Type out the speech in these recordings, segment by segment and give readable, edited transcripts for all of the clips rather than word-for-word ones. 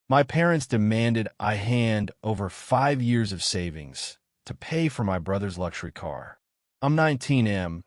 My parents demanded I hand over 5 years of savings to pay for my brother's luxury car. I'm 19M,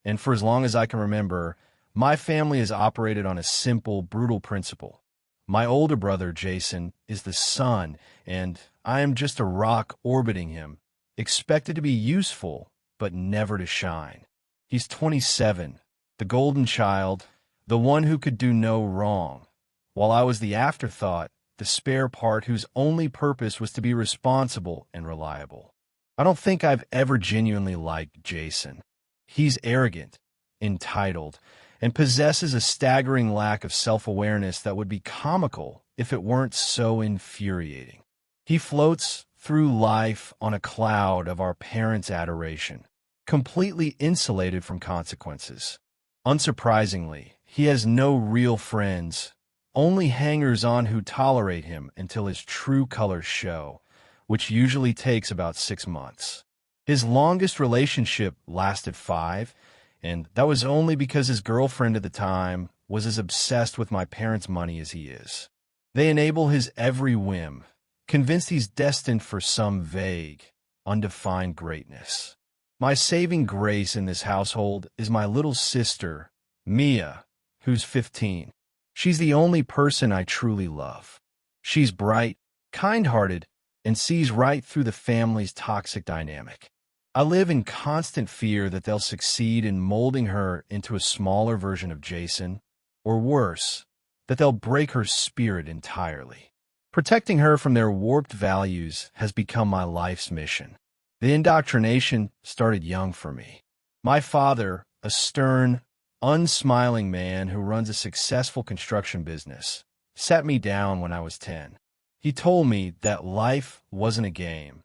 and for as long as I can remember, my family has operated on a simple, brutal principle. My older brother, Jason, is the sun, and I am just a rock orbiting him, expected to be useful, but never to shine. He's 27, the golden child, the one who could do no wrong, while I was the afterthought, the spare part whose only purpose was to be responsible and reliable. I don't think I've ever genuinely liked Jason. He's arrogant, entitled, and possesses a staggering lack of self-awareness that would be comical if it weren't so infuriating. He floats through life on a cloud of our parents' adoration, completely insulated from consequences. Unsurprisingly, he has no real friends, only hangers-on who tolerate him until his true colors show, which usually takes about 6 months. His longest relationship lasted 5, and that was only because his girlfriend at the time was as obsessed with my parents' money as he is. They enable his every whim, convinced he's destined for some vague, undefined greatness. My saving grace in this household is my little sister, Mia, who's 15. She's the only person I truly love. She's bright, kind-hearted, and sees right through the family's toxic dynamic. I live in constant fear that they'll succeed in molding her into a smaller version of Jason, or worse, that they'll break her spirit entirely. Protecting her from their warped values has become my life's mission. The indoctrination started young for me. My father, a stern, unsmiling man who runs a successful construction business, sat me down when I was 10. He told me that life wasn't a game,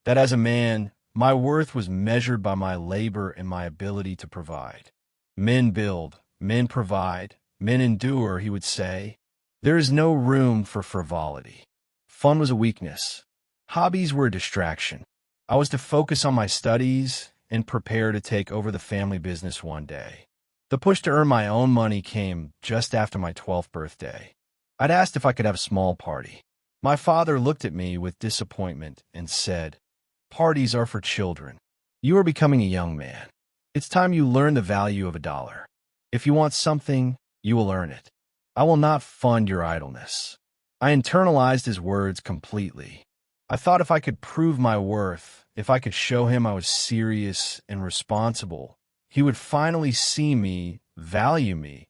that as a man, my worth was measured by my labor and my ability to provide. Men build, men provide, men endure, he would say. There is no room for frivolity. Fun was a weakness. Hobbies were a distraction. I was to focus on my studies and prepare to take over the family business one day. The push to earn my own money came just after my 12th birthday. I'd asked if I could have a small party. My father looked at me with disappointment and said, "Parties are for children. You are becoming a young man. It's time you learn the value of $1. If you want something, you will earn it. I will not fund your idleness." I internalized his words completely. I thought if I could prove my worth, if I could show him I was serious and responsible, he would finally see me, value me,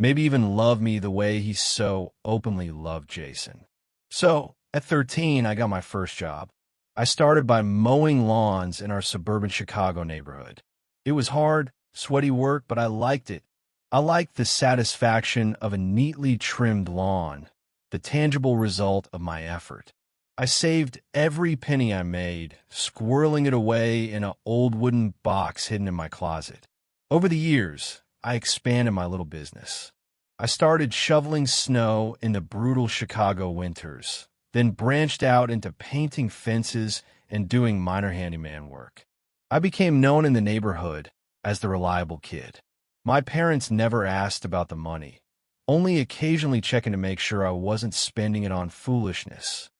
maybe even love me the way he so openly loved Jason. So, at 13, I got my first job. I started by mowing lawns in our suburban Chicago neighborhood. It was hard, sweaty work, but I liked it. I liked the satisfaction of a neatly trimmed lawn, the tangible result of my effort. I saved every penny I made, squirreling it away in an old wooden box hidden in my closet. Over the years, I expanded my little business. I started shoveling snow in the brutal Chicago winters, then branched out into painting fences and doing minor handyman work. I became known in the neighborhood as the reliable kid. My parents never asked about the money, only occasionally checking to make sure I wasn't spending it on foolishness.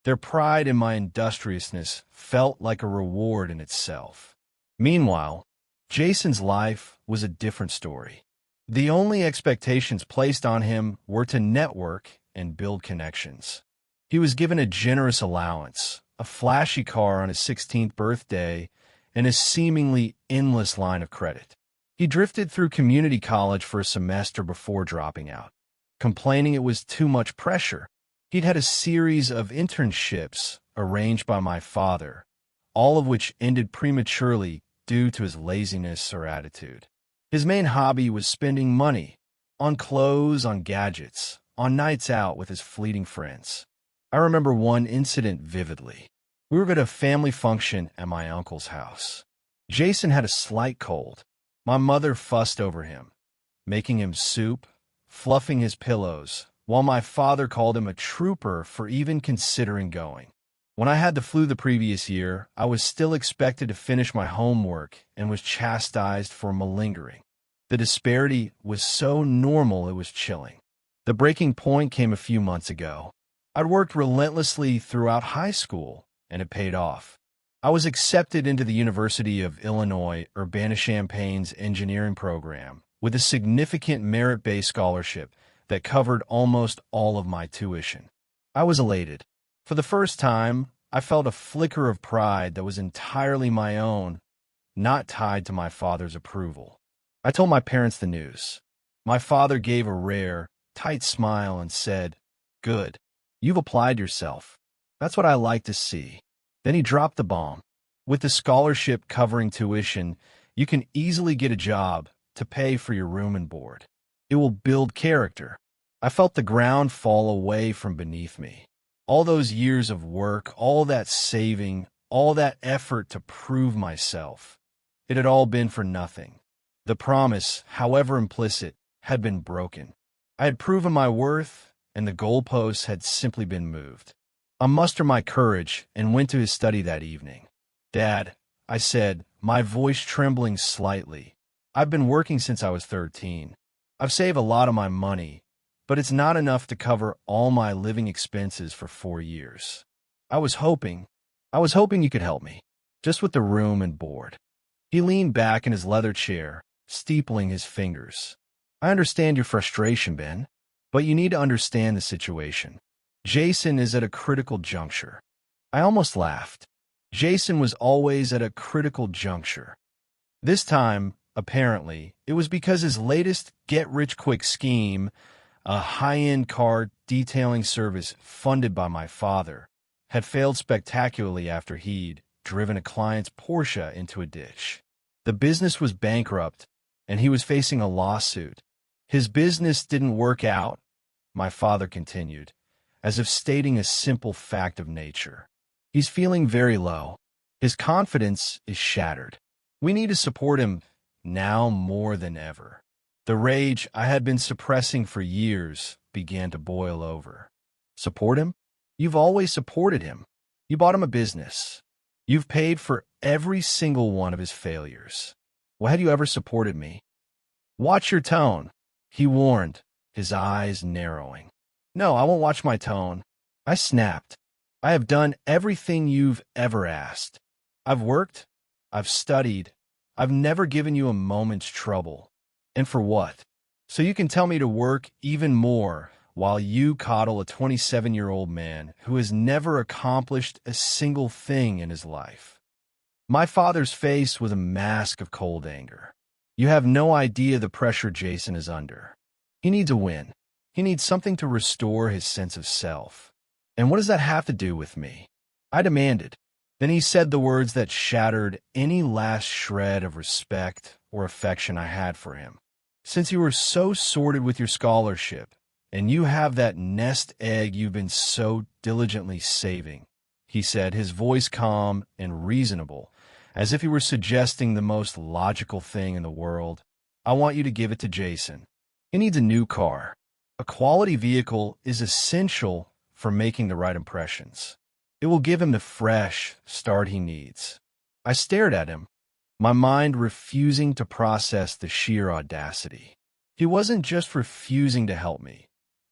Their pride in my industriousness felt like a reward in itself. Meanwhile, Jason's life was a different story. The only expectations placed on him were to network and build connections. He was given a generous allowance, a flashy car on his 16th birthday, and a seemingly endless line of credit. He drifted through community college for a semester before dropping out, complaining it was too much pressure. He'd had a series of internships arranged by my father, all of which ended prematurely due to his laziness or attitude. His main hobby was spending money on clothes, on gadgets, on nights out with his fleeting friends. I remember one incident vividly. We were at a family function at my uncle's house. Jason had a slight cold. My mother fussed over him, making him soup, fluffing his pillows, while my father called him a trooper for even considering going. When I had the flu the previous year, I was still expected to finish my homework and was chastised for malingering. The disparity was so normal it was chilling. The breaking point came a few months ago. I'd worked relentlessly throughout high school, and it paid off. I was accepted into the University of Illinois Urbana-Champaign's engineering program with a significant merit-based scholarship that covered almost all of my tuition. I was elated. For the first time, I felt a flicker of pride that was entirely my own, not tied to my father's approval. I told my parents the news. My father gave a rare, tight smile and said, "Good. You've applied yourself. That's what I like to see." Then he dropped the bomb. With the scholarship covering tuition, you can easily get a job to pay for your room and board. It will build character. I felt the ground fall away from beneath me. All those years of work, all that saving, all that effort to prove myself, it had all been for nothing. The promise, however implicit, had been broken. I had proven my worth, and the goalposts had simply been moved. I mustered my courage and went to his study that evening. "Dad," I said, my voice trembling slightly, "I've been working since I was 13. I've saved a lot of my money, but it's not enough to cover all my living expenses for 4 years. I was hoping you could help me, just with the room and board." He leaned back in his leather chair, steepling his fingers. "I understand your frustration, Ben, but you need to understand the situation. Jason is at a critical juncture." I almost laughed. Jason was always at a critical juncture. This time, apparently, it was because his latest get-rich-quick scheme, a high-end car detailing service funded by my father, had failed spectacularly after he'd driven a client's Porsche into a ditch. The business was bankrupt, and he was facing a lawsuit. His business didn't work out, my father continued, as if stating a simple fact of nature. He's feeling very low. His confidence is shattered. We need to support him now more than ever. The rage I had been suppressing for years began to boil over. Support him? You've always supported him. You bought him a business. You've paid for every single one of his failures. Well, had you ever supported me? Watch your tone, he warned, his eyes narrowing. No, I won't watch my tone. I snapped. I have done everything you've ever asked. I've worked. I've studied. I've never given you a moment's trouble. And for what? So you can tell me to work even more while you coddle a 27-year-old man who has never accomplished a single thing in his life. My father's face was a mask of cold anger. You have no idea the pressure Jason is under. He needs a win. He needs something to restore his sense of self. And what does that have to do with me? I demanded. Then he said the words that shattered any last shred of respect or affection I had for him. "Since you were so sordid with your scholarship, and you have that nest egg you've been so diligently saving," he said, his voice calm and reasonable, as if he were suggesting the most logical thing in the world, "I want you to give it to Jason. He needs a new car. A quality vehicle is essential for making the right impressions. It will give him the fresh start he needs." I stared at him, my mind refusing to process the sheer audacity. He wasn't just refusing to help me.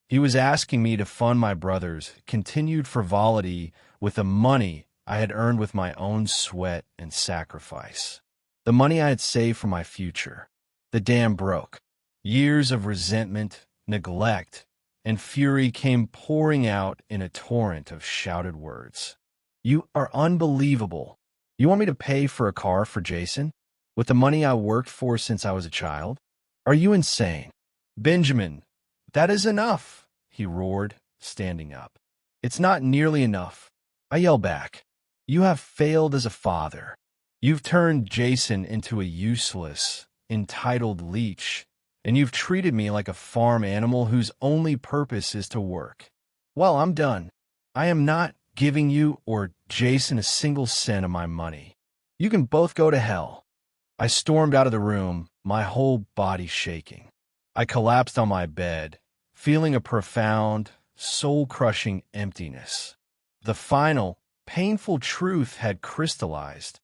He was asking me to fund my brother's continued frivolity with the money I had earned with my own sweat and sacrifice. The money I had saved for my future. The dam broke. Years of resentment, neglect, and fury came pouring out in a torrent of shouted words. "You are unbelievable. You want me to pay for a car for Jason? With the money I worked for since I was a child? Are you insane?" "Benjamin, that is enough," he roared, standing up. "It's not nearly enough." I yelled back. "You have failed as a father. You've turned Jason into a useless, entitled leech, and you've treated me like a farm animal whose only purpose is to work. Well, I'm done. I am not giving you or Jason a single cent of my money. You can both go to hell." I stormed out of the room, my whole body shaking. I collapsed on my bed, feeling a profound, soul-crushing emptiness. The final, painful truth had crystallized.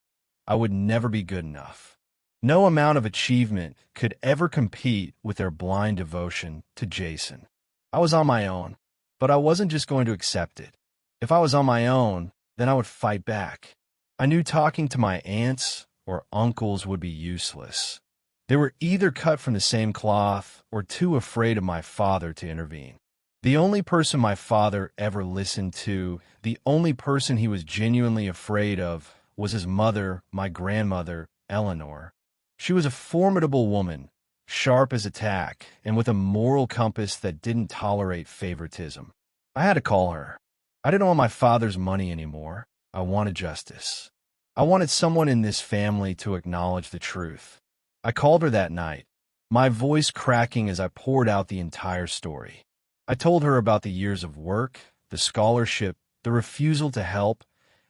I would never be good enough. No amount of achievement could ever compete with their blind devotion to Jason. I was on my own. But I wasn't just going to accept it. If I was on my own, then I would fight back. I knew talking to my aunts or uncles would be useless. They were either cut from the same cloth or too afraid of my father to intervene. The only person my father ever listened to, the only person he was genuinely afraid of, was his mother, my grandmother, Eleanor. She was a formidable woman, sharp as a tack, and with a moral compass that didn't tolerate favoritism. I had to call her. I didn't want my father's money anymore. I wanted justice. I wanted someone in this family to acknowledge the truth. I called her that night, my voice cracking as I poured out the entire story. I told her about the years of work, the scholarship, the refusal to help,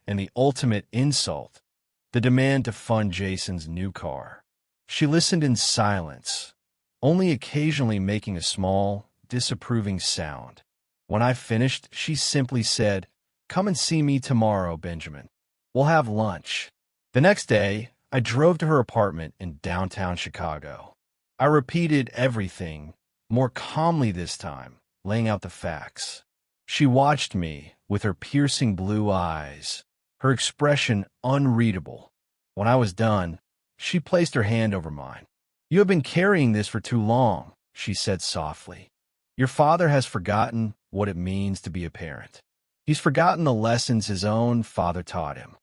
and the ultimate insult, the demand to fund Jason's new car. She listened in silence, only occasionally making a small, disapproving sound. When I finished, she simply said, "Come and see me tomorrow, Benjamin. We'll have lunch." The next day, I drove to her apartment in downtown Chicago. I repeated everything, more calmly this time, laying out the facts. She watched me with her piercing blue eyes, her expression unreadable. When I was done, she placed her hand over mine. "You have been carrying this for too long," she said softly. "Your father has forgotten what it means to be a parent. He's forgotten the lessons his own father taught him."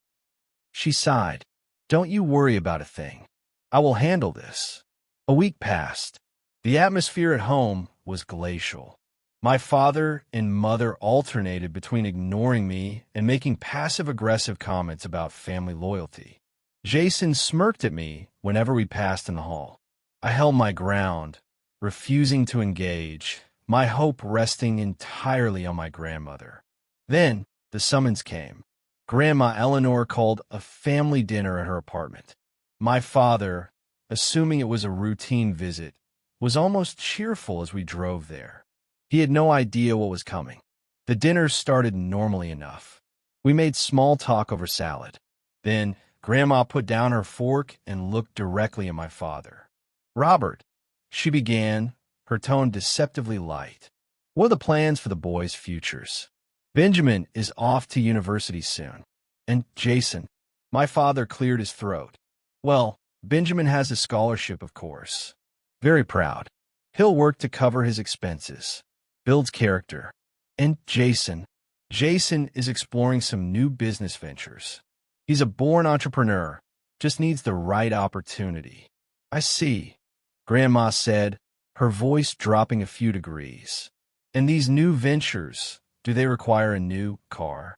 She sighed. "Don't you worry about a thing. I will handle this." A week passed. The atmosphere at home was glacial. My father and mother alternated between ignoring me and making passive-aggressive comments about family loyalty. Jason smirked at me whenever we passed in the hall. I held my ground, refusing to engage, my hope resting entirely on my grandmother. Then the summons came. Grandma Eleanor called a family dinner at her apartment. My father, assuming it was a routine visit, was almost cheerful as we drove there. He had no idea what was coming. The dinner started normally enough. We made small talk over salad. Then Grandma put down her fork and looked directly at my father. "Robert," she began, her tone deceptively light. "What are the plans for the boys' futures? Benjamin is off to university soon. And Jason." My father cleared his throat. "Well, Benjamin has a scholarship, of course. Very proud. He'll work to cover his expenses. Builds character. And Jason. Jason is exploring some new business ventures. He's a born entrepreneur, just needs the right opportunity." "I see," Grandma said, her voice dropping a few degrees. "And these new ventures, do they require a new car?"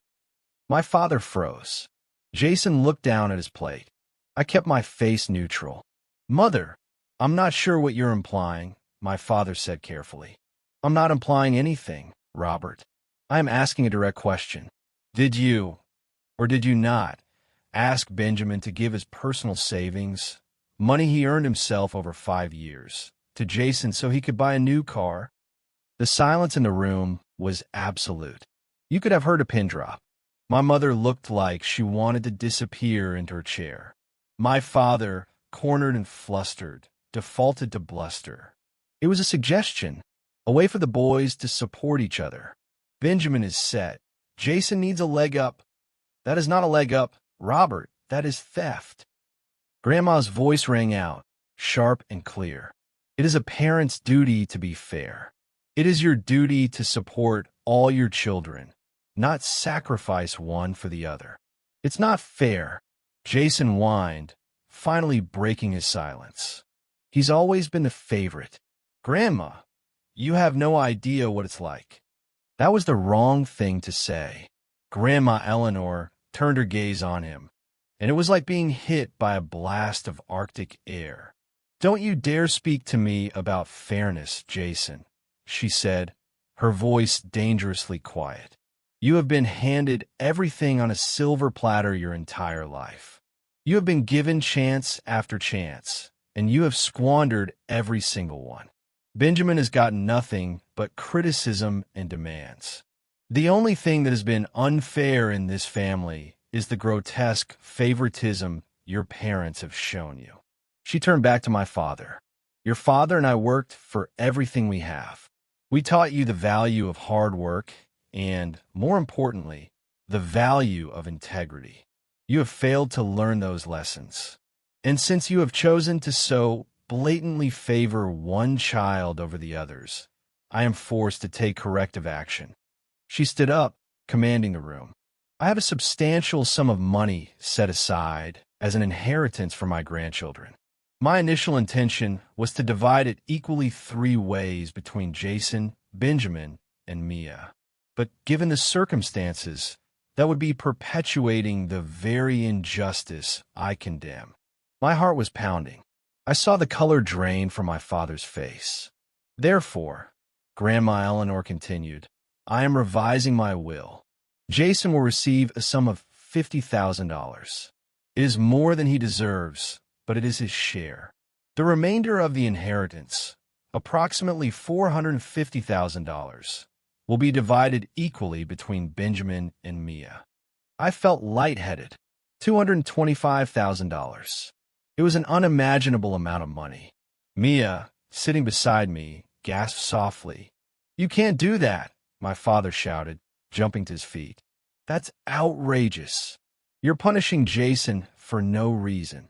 My father froze. Jason looked down at his plate. I kept my face neutral. "Mother, I'm not sure what you're implying," my father said carefully. "I'm not implying anything, Robert. I am asking a direct question. Did you, or did you not, ask Benjamin to give his personal savings, money he earned himself over 5 years, to Jason so he could buy a new car?" The silence in the room was absolute. You could have heard a pin drop. My mother looked like she wanted to disappear into her chair. My father, cornered and flustered, defaulted to bluster. It was a suggestion, a way for the boys to support each other. "Benjamin is set. Jason needs a leg up." "That is not a leg up, Robert. That is theft." Grandma's voice rang out, sharp and clear. "It is a parent's duty to be fair. It is your duty to support all your children, not sacrifice one for the other." "It's not fair," Jason whined, finally breaking his silence. "He's always been the favorite. Grandma, you have no idea what it's like." That was the wrong thing to say. Grandma Eleanor turned her gaze on him, and it was like being hit by a blast of Arctic air. "Don't you dare speak to me about fairness, Jason," she said, her voice dangerously quiet. "You have been handed everything on a silver platter your entire life. You have been given chance after chance, and you have squandered every single one. Benjamin has gotten nothing but criticism and demands. The only thing that has been unfair in this family is the grotesque favoritism your parents have shown you." She turned back to my father. "Your father and I worked for everything we have. We taught you the value of hard work and, more importantly, the value of integrity. You have failed to learn those lessons. And since you have chosen to so blatantly favor one child over the others, I am forced to take corrective action." She stood up, commanding the room. "I have a substantial sum of money set aside as an inheritance for my grandchildren. My initial intention was to divide it equally 3 ways between Jason, Benjamin, and Mia. But given the circumstances, that would be perpetuating the very injustice I condemn." My heart was pounding. I saw the color drain from my father's face. "Therefore," Grandma Eleanor continued, "I am revising my will. Jason will receive a sum of $50,000. It is more than he deserves, but it is his share. The remainder of the inheritance, approximately $450,000, will be divided equally between Benjamin and Mia." I felt lightheaded. $225,000. It was an unimaginable amount of money. Mia, sitting beside me, gasped softly. "You can't do that," my father shouted, jumping to his feet. "That's outrageous. You're punishing Jason for no reason."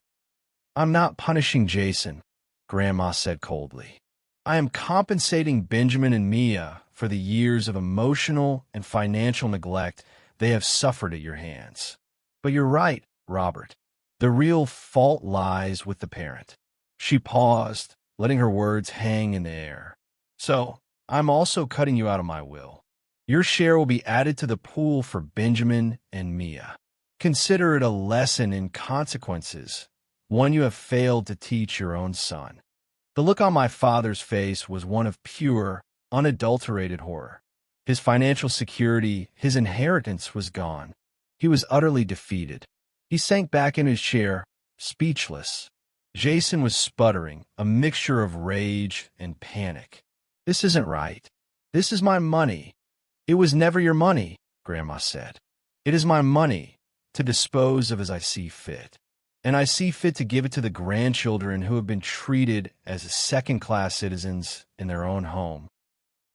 "I'm not punishing Jason," Grandma said coldly. "I am compensating Benjamin and Mia for the years of emotional and financial neglect they have suffered at your hands." "But you're right, Robert. The real fault lies with the parent." She paused, letting her words hang in the air. "So, I'm also cutting you out of my will. Your share will be added to the pool for Benjamin and Mia. Consider it a lesson in consequences, one you have failed to teach your own son." The look on my father's face was one of pure, unadulterated horror. His financial security, his inheritance was gone. He was utterly defeated. He sank back in his chair, speechless. Jason was sputtering, a mixture of rage and panic. "This isn't right. This is my money." "It was never your money," Grandma said. "It is my money, to dispose of as I see fit. And I see fit to give it to the grandchildren who have been treated as second-class citizens in their own home."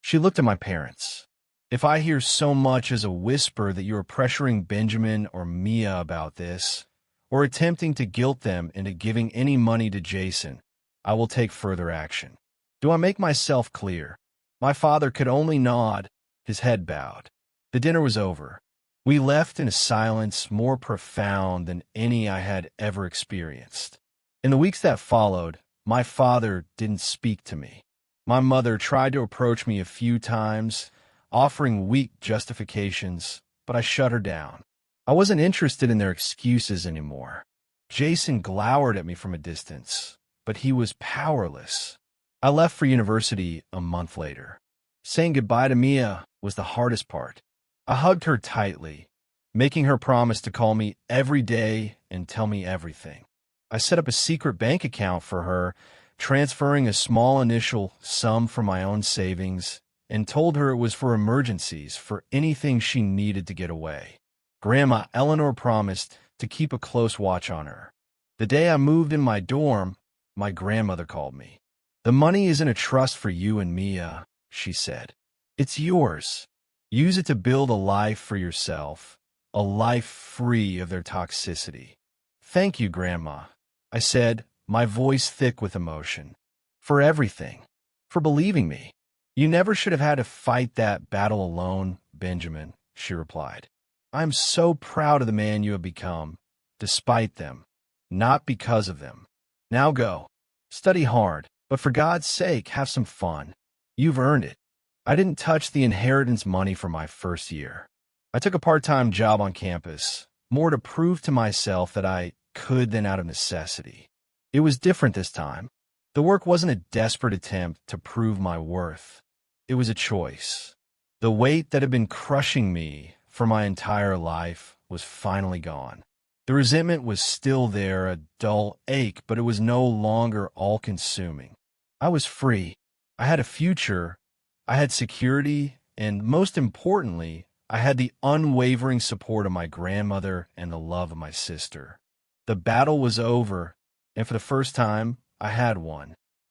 She looked at my parents. "If I hear so much as a whisper that you are pressuring Benjamin or Mia about this, or attempting to guilt them into giving any money to Jason, I will take further action. Do I make myself clear?" My father could only nod, his head bowed. The dinner was over. We left in a silence more profound than any I had ever experienced. In the weeks that followed, my father didn't speak to me. My mother tried to approach me a few times, offering weak justifications, but I shut her down. I wasn't interested in their excuses anymore. Jason glowered at me from a distance, but he was powerless. I left for university a month later. Saying goodbye to Mia was the hardest part. I hugged her tightly, making her promise to call me every day and tell me everything. I set up a secret bank account for her, transferring a small initial sum from my own savings, and told her it was for emergencies, for anything she needed to get away. Grandma Eleanor promised to keep a close watch on her. The day I moved in my dorm, my grandmother called me. "The money is in a trust for you and Mia," she said. "It's yours. Use it to build a life for yourself, a life free of their toxicity." "Thank you, Grandma," I said, my voice thick with emotion. "For everything. For believing me." "You never should have had to fight that battle alone, Benjamin," she replied. "I am so proud of the man you have become, despite them, not because of them. Now go. Study hard, but for God's sake, have some fun. You've earned it." I didn't touch the inheritance money for my first year. I took a part-time job on campus, more to prove to myself that I could than out of necessity. It was different this time. The work wasn't a desperate attempt to prove my worth. It was a choice. The weight that had been crushing me for my entire life was finally gone. The resentment was still there, a dull ache, but it was no longer all-consuming. I was free. I had a future. I had security, and most importantly, I had the unwavering support of my grandmother and the love of my sister. The battle was over, and for the first time, I had won.